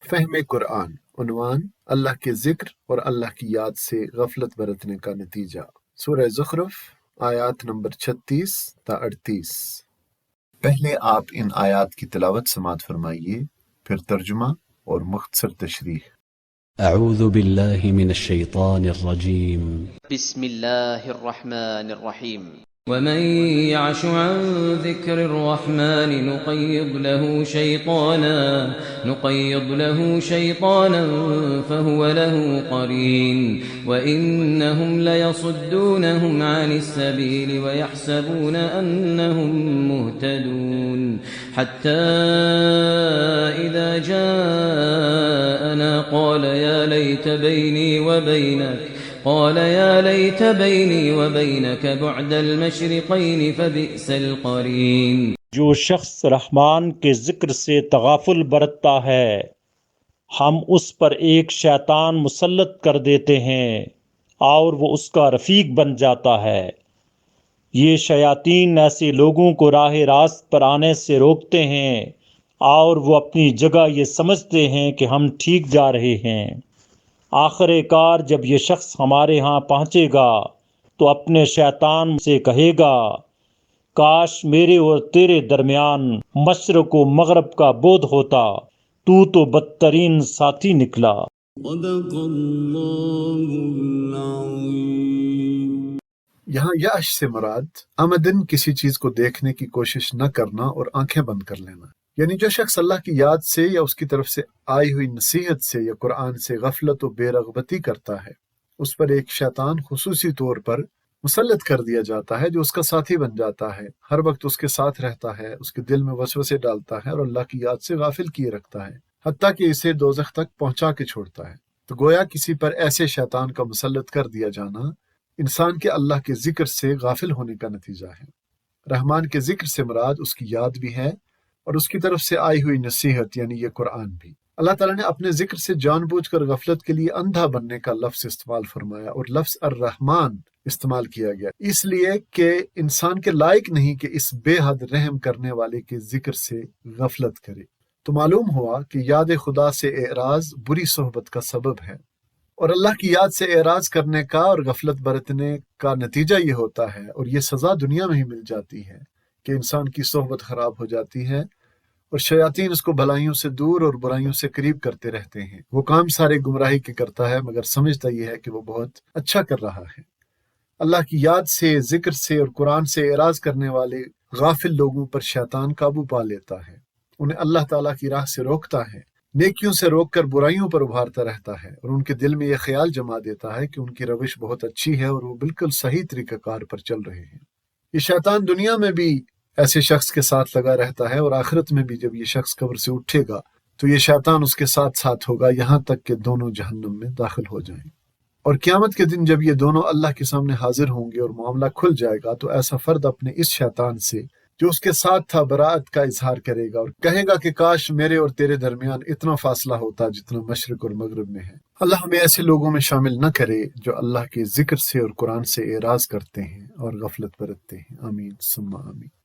فہم قرآن عنوان اللہ کے ذکر اور اللہ کی یاد سے غفلت برتنے کا نتیجہ۔ سورہ زخرف آیات نمبر 36 تا 38۔ پہلے آپ ان آیات کی تلاوت سماعت فرمائیے، پھر ترجمہ اور مختصر تشریح۔ اعوذ باللہ من الشیطان الرجیم۔ بسم اللہ الرحمن الرحیم۔ ومن يعش عن ذكر الرحمن نقيض له شيطانا فهو له قرين وإنهم ليصدونهم عن السبيل ويحسبون أنهم مهتدون حتى إذا جاءنا قال يا ليت بيني وبينك بعد المشرقين فبئس القرين۔ جو شخص رحمان کے ذکر سے تغافل برتتا ہے ہم اس پر ایک شیطان مسلط کر دیتے ہیں اور وہ اس کا رفیق بن جاتا ہے۔ یہ شیاطین ایسے لوگوں کو راہ راست پر آنے سے روکتے ہیں اور وہ اپنی جگہ یہ سمجھتے ہیں کہ ہم ٹھیک جا رہے ہیں۔ آخر کار جب یہ شخص ہمارے ہاں پہنچے گا تو اپنے شیطان سے کہے گا کاش میرے اور تیرے درمیان مشرق و مغرب کا بعد ہوتا، تو بدترین ساتھی نکلا۔ صدق اللہ العظیم۔ یہاں یعش سے مراد آمدن کسی چیز کو دیکھنے کی کوشش نہ کرنا اور آنکھیں بند کر لینا، یعنی جو شخص اللہ کی یاد سے یا اس کی طرف سے آئی ہوئی نصیحت سے یا قرآن سے غفلت و بے رغبتی کرتا ہے، اس پر ایک شیطان خصوصی طور پر مسلط کر دیا جاتا ہے جو اس کا ساتھی بن جاتا ہے، ہر وقت اس کے ساتھ رہتا ہے، اس کے دل میں وسوسے ڈالتا ہے اور اللہ کی یاد سے غافل کیے رکھتا ہے، حتیٰ کہ اسے دوزخ تک پہنچا کے چھوڑتا ہے۔ تو گویا کسی پر ایسے شیطان کا مسلط کر دیا جانا انسان کے اللہ کے ذکر سے غافل ہونے کا نتیجہ ہے۔ رحمان کے ذکر سے مراد اس کی یاد بھی ہے اور اس کی طرف سے آئی ہوئی نصیحت یعنی یہ قرآن بھی۔ اللہ تعالیٰ نے اپنے ذکر سے جان بوجھ کر غفلت کے لیے اندھا بننے کا لفظ استعمال فرمایا اور لفظ الرحمن استعمال کیا گیا، اس لیے کہ انسان کے لائق نہیں کہ اس بے حد رحم کرنے والے کے ذکر سے غفلت کرے۔ تو معلوم ہوا کہ یاد خدا سے اعراض بری صحبت کا سبب ہے، اور اللہ کی یاد سے اعراض کرنے کا اور غفلت برتنے کا نتیجہ یہ ہوتا ہے، اور یہ سزا دنیا میں ہی مل جاتی ہے کہ انسان کی صحبت خراب ہو جاتی ہے اور شیاطین اس کو بھلائیوں سے دور اور برائیوں سے قریب کرتے رہتے ہیں۔ وہ کام سارے گمراہی کے کرتا ہے مگر سمجھتا یہ ہے کہ وہ بہت اچھا کر رہا ہے۔ اللہ کی یاد سے، ذکر سے اور قرآن سے اعراض کرنے والے غافل لوگوں پر شیطان قابو پا لیتا ہے، انہیں اللہ تعالیٰ کی راہ سے روکتا ہے، نیکیوں سے روک کر برائیوں پر ابھارتا رہتا ہے، اور ان کے دل میں یہ خیال جما دیتا ہے کہ ان کی روش بہت اچھی ہے اور وہ بالکل صحیح طریقہ کار پر چل رہے ہیں۔ یہ شیطان دنیا میں بھی ایسے شخص کے ساتھ لگا رہتا ہے، اور آخرت میں بھی جب یہ شخص قبر سے اٹھے گا تو یہ شیطان اس کے ساتھ ساتھ ہوگا یہاں تک کہ دونوں جہنم میں داخل ہو جائیں۔ اور قیامت کے دن جب یہ دونوں اللہ کے سامنے حاضر ہوں گے اور معاملہ کھل جائے گا تو ایسا فرد اپنے اس شیطان سے جو اس کے ساتھ تھا براءت کا اظہار کرے گا اور کہے گا کہ کاش میرے اور تیرے درمیان اتنا فاصلہ ہوتا جتنا مشرق اور مغرب میں ہے۔ اللہ ہمیں ایسے لوگوں میں شامل نہ کرے جو اللہ کے ذکر سے اور قرآن سے اعراض کرتے ہیں اور غفلت برتتے ہیں۔ آمین ثم آمین۔